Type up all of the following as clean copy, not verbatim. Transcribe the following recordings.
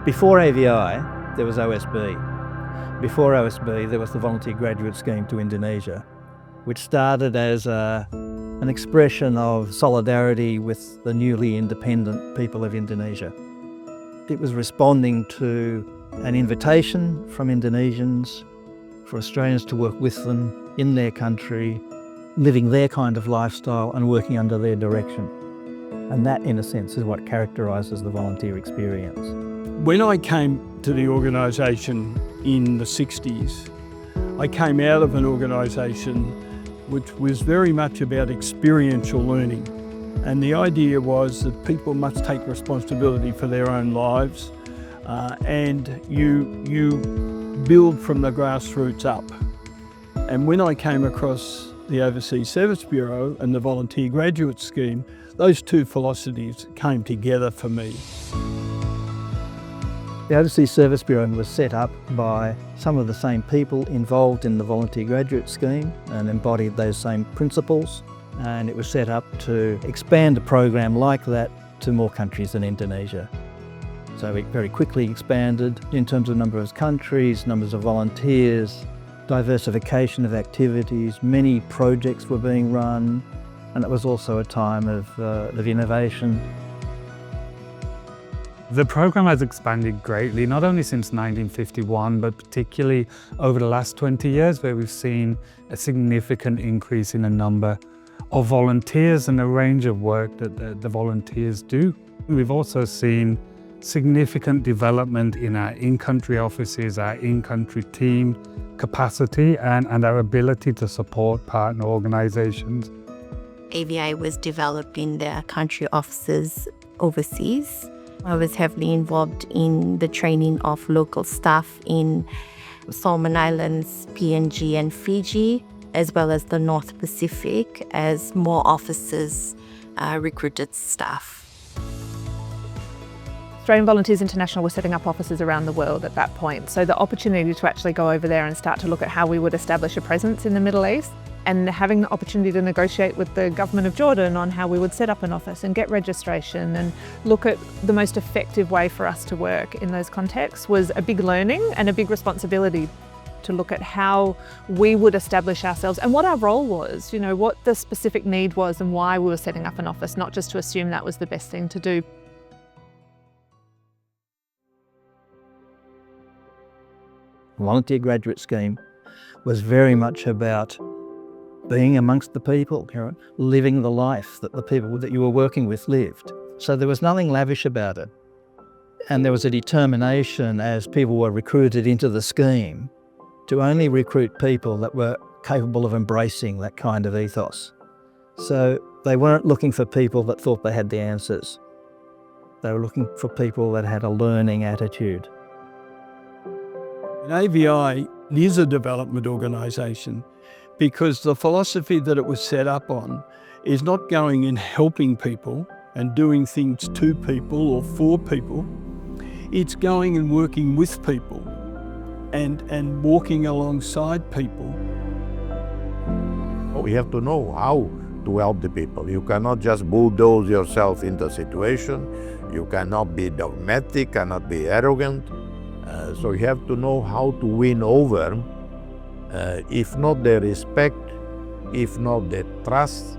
Before AVI, there was OSB. Before OSB, there was the Volunteer Graduate Scheme to Indonesia, which started as an expression of solidarity with the newly independent people of Indonesia. It was responding to an invitation from Indonesians for Australians to work with them in their country, living their kind of lifestyle and working under their direction. And that, in a sense, is what characterises the volunteer experience. When I came to the organisation in the 60s, I came out of an organisation which was very much about experiential learning. And the idea was that people must take responsibility for their own lives and you build from the grassroots up. And when I came across the Overseas Service Bureau and the Volunteer Graduate Scheme, those two philosophies came together for me. The Overseas Service Bureau was set up by some of the same people involved in the Volunteer Graduate Scheme and embodied those same principles. And it was set up to expand a program like that to more countries than Indonesia. So it very quickly expanded in terms of number of countries, numbers of volunteers, diversification of activities, many projects were being run, and it was also a time of innovation. The program has expanded greatly, not only since 1951, but particularly over the last 20 years, where we've seen a significant increase in the number of volunteers and a range of work that the volunteers do. We've also seen significant development in our in-country offices, our in-country team capacity and our ability to support partner organisations. AVI was developed in their country offices overseas. I was heavily involved in the training of local staff in Solomon Islands, PNG and Fiji, as well as the North Pacific, as more officers recruited staff. Australian Volunteers International were setting up offices around the world at that point, so the opportunity to actually go over there and start to look at how we would establish a presence in the Middle East, and having the opportunity to negotiate with the government of Jordan on how we would set up an office and get registration and look at the most effective way for us to work in those contexts was a big learning and a big responsibility to look at how we would establish ourselves and what our role was, what the specific need was and why we were setting up an office, not just to assume that was the best thing to do. The Volunteer Graduate Scheme was very much about being amongst the people, living the life that the people that you were working with lived. So there was nothing lavish about it. And there was a determination as people were recruited into the scheme to only recruit people that were capable of embracing that kind of ethos. So they weren't looking for people that thought they had the answers. They were looking for people that had a learning attitude. And AVI is a development organisation because the philosophy that it was set up on is not going and helping people and doing things to people or for people. It's going and working with people and walking alongside people. We have to know how to help the people. You cannot just bulldoze yourself into a situation. You cannot be dogmatic, cannot be arrogant. So you have to know how to win over, if not the respect, if not the trust,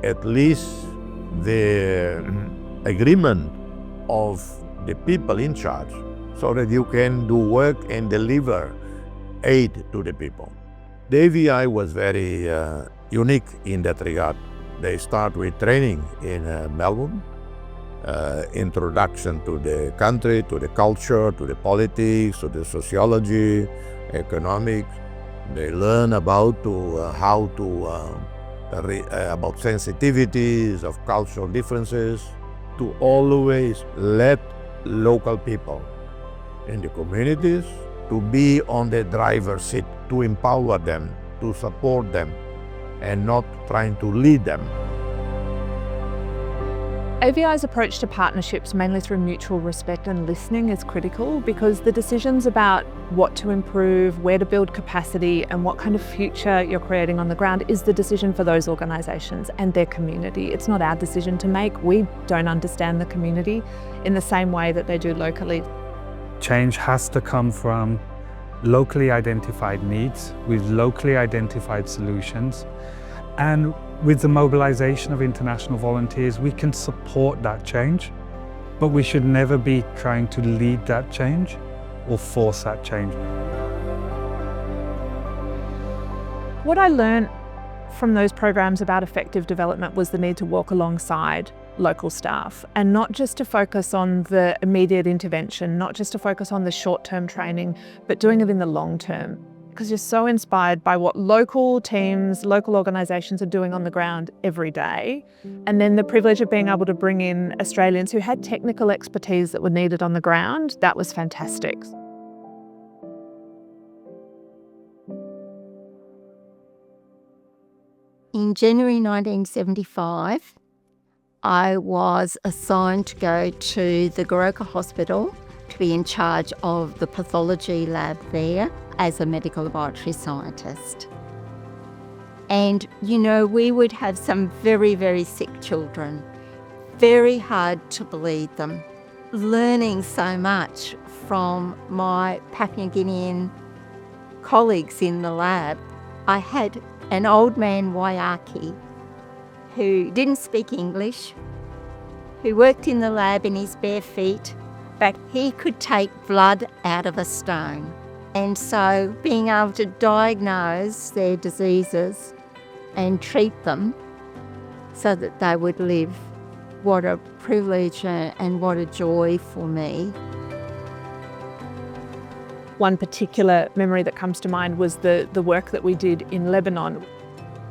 at least the agreement of the people in charge, so that you can do work and deliver aid to the people. The AVI was very unique in that regard. They start with training in Melbourne, introduction to the country, to the culture, to the politics, to the sociology, economics. They learn about about sensitivities of cultural differences, to always let local people in the communities to be on the driver's seat, to empower them, to support them, and not trying to lead them. AVI's approach to partnerships, mainly through mutual respect and listening, is critical because the decisions about what to improve, where to build capacity and what kind of future you're creating on the ground is the decision for those organisations and their community. It's not our decision to make. We don't understand the community in the same way that they do locally. change has to come from locally identified needs with locally identified solutions. And with the mobilization of international volunteers, we can support that change, but we should never be trying to lead that change or force that change. What I learned from those programs about effective development was the need to walk alongside local staff and not just to focus on the immediate intervention, not just to focus on the short-term training, but doing it in the long term. Because you're so inspired by what local teams, local organisations are doing on the ground every day. And then the privilege of being able to bring in Australians who had technical expertise that were needed on the ground, that was fantastic. In January 1975, I was assigned to go to the Goroka Hospital to be in charge of the pathology lab there as a medical laboratory scientist. And, you know, we would have some very, very sick children, very hard to bleed them, learning so much from my Papua New Guinean colleagues in the lab. I had an old man, Waiyaki, who didn't speak English, who worked in the lab in his bare feet, but he could take blood out of a stone. And so being able to diagnose their diseases and treat them so that they would live, what a privilege and what a joy for me. One particular memory that comes to mind was the work that we did in Lebanon.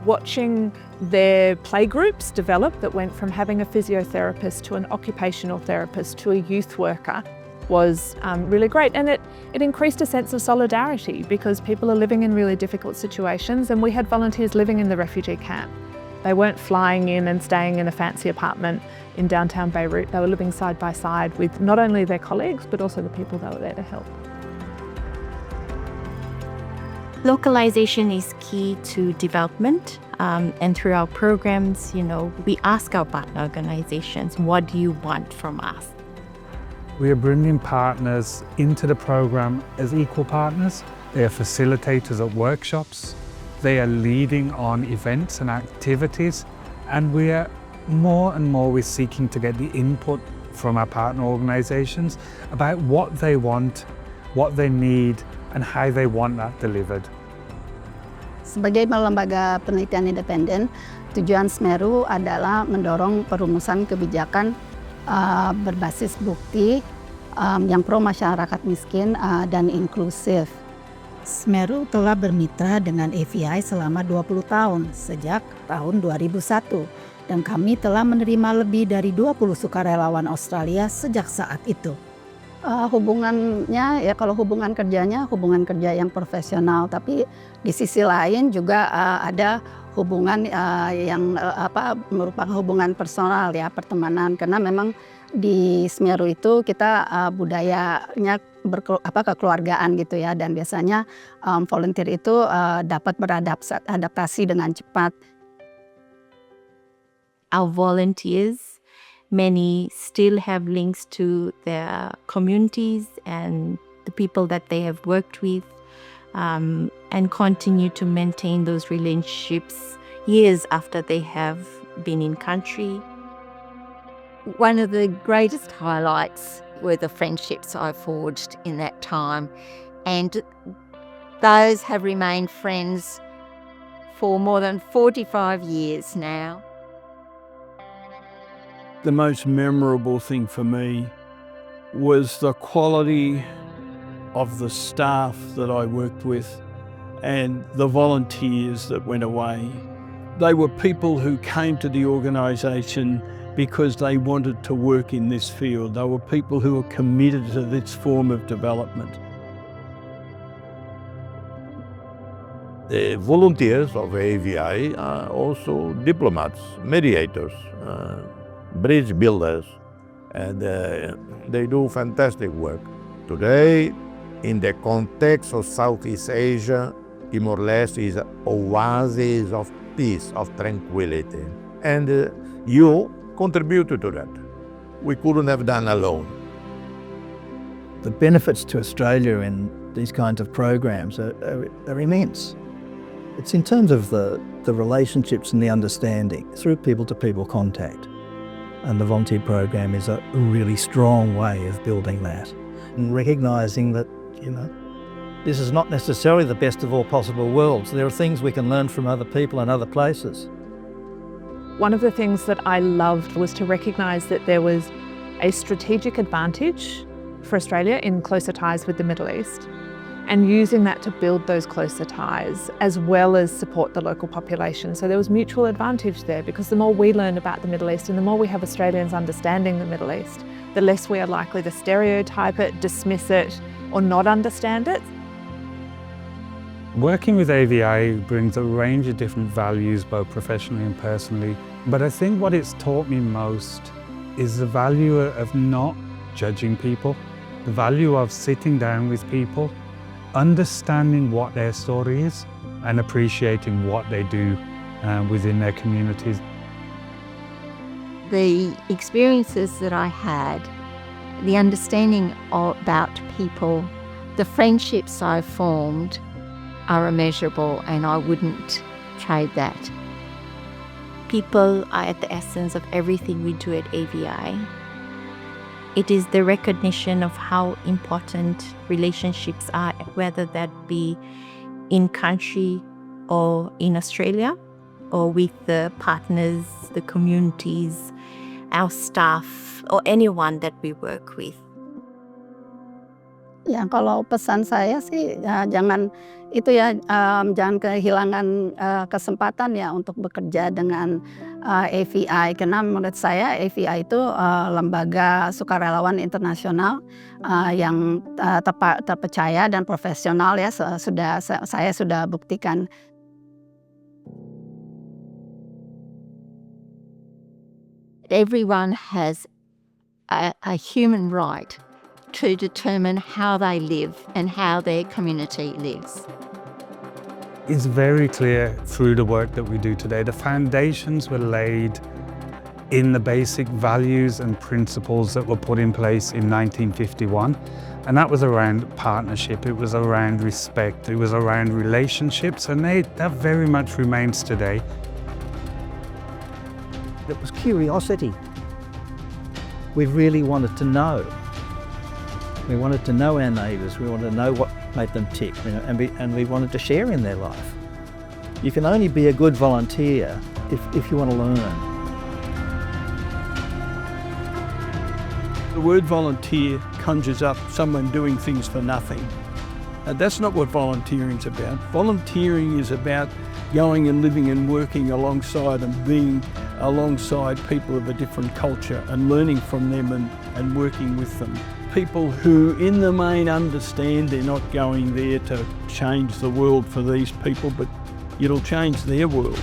Watching their playgroups develop that went from having a physiotherapist to an occupational therapist to a youth worker was really great. And it increased a sense of solidarity because people are living in really difficult situations, and we had volunteers living in the refugee camp. They weren't flying in and staying in a fancy apartment in downtown Beirut. They were living side by side with not only their colleagues but also the people that were there to help. Localization is key to development, and through our programs, you know, we ask our partner organizations, what do you want from us? We are bringing partners into the program as equal partners. They are facilitators at workshops. They are leading on events and activities. And we are more and more we're seeking to get the input from our partner organizations about what they want, what they need, and how they want that delivered. Sebagai lembaga penelitian independen, tujuan Semeru adalah mendorong perumusan kebijakan berbasis bukti yang pro masyarakat miskin dan inklusif. Semeru telah bermitra dengan AVI selama 20 tahun, sejak tahun 2001. Dan kami telah menerima lebih dari 20 sukarelawan Australia sejak saat itu. Hubungannya, ya kalau hubungan kerjanya, hubungan kerja yang profesional. Tapi di sisi lain juga ada hubungan yang merupakan hubungan personal ya, pertemanan, karena memang di Semeru itu kita budayanya kekeluargaan gitu ya, dan biasanya volunteer itu dapat beradaptasi dengan cepat. Our volunteers, many still have links to their communities and the people that they have worked with, and continue to maintain those relationships years after they have been in country. One of the greatest highlights were the friendships I forged in that time, and those have remained friends for more than 45 years now. The most memorable thing for me was the quality of the staff that I worked with and the volunteers that went away. They were people who came to the organisation because they wanted to work in this field. They were people who were committed to this form of development. The volunteers of AVI are also diplomats, mediators, bridge builders, and they do fantastic work. Today, in the context of Southeast Asia, Timor-Leste is an oasis of peace, of tranquility. And you contributed to that. We couldn't have done alone. The benefits to Australia in these kinds of programs are immense. It's in terms of the relationships and the understanding through people-to-people contact. And the volunteer program is a really strong way of building that and recognising that, this is not necessarily the best of all possible worlds. There are things we can learn from other people and other places. One of the things that I loved was to recognise that there was a strategic advantage for Australia in closer ties with the Middle East, and using that to build those closer ties as well as support the local population. So there was mutual advantage there, because the more we learn about the Middle East and the more we have Australians understanding the Middle East, the less we are likely to stereotype it, dismiss it, or not understand it. Working with AVI brings a range of different values, both professionally and personally. But I think what it's taught me most is the value of not judging people, the value of sitting down with people, understanding what their story is and appreciating what they do within their communities. The experiences that I had, the understanding about people, the friendships I formed are immeasurable, and I wouldn't trade that. People are at the essence of everything we do at AVI. It is the recognition of how important relationships are, whether that be in country or in Australia, or with the partners, the communities, our staff, or anyone that we work with. Ya, kalau pesan saya sih jangan kehilangan kesempatan ya untuk bekerja dengan AVI, karena menurut saya AVI itu lembaga sukarelawan internasional yang terpercaya dan profesional ya, saya sudah buktikan. Everyone has a human right to determine how they live and how their community lives. It's very clear through the work that we do today. The foundations were laid in the basic values and principles that were put in place in 1951. And that was around partnership, it was around respect, it was around relationships, and that very much remains today. It was curiosity. We really wanted to know. We wanted to know our neighbours, we wanted to know what made them tick, and we wanted to share in their life. You can only be a good volunteer if you want to learn. The word volunteer conjures up someone doing things for nothing. That's not what volunteering is about. Volunteering is about going and living and working alongside and being alongside people of a different culture and learning from them and working with them. People who in the main understand they're not going there to change the world for these people, but it'll change their world.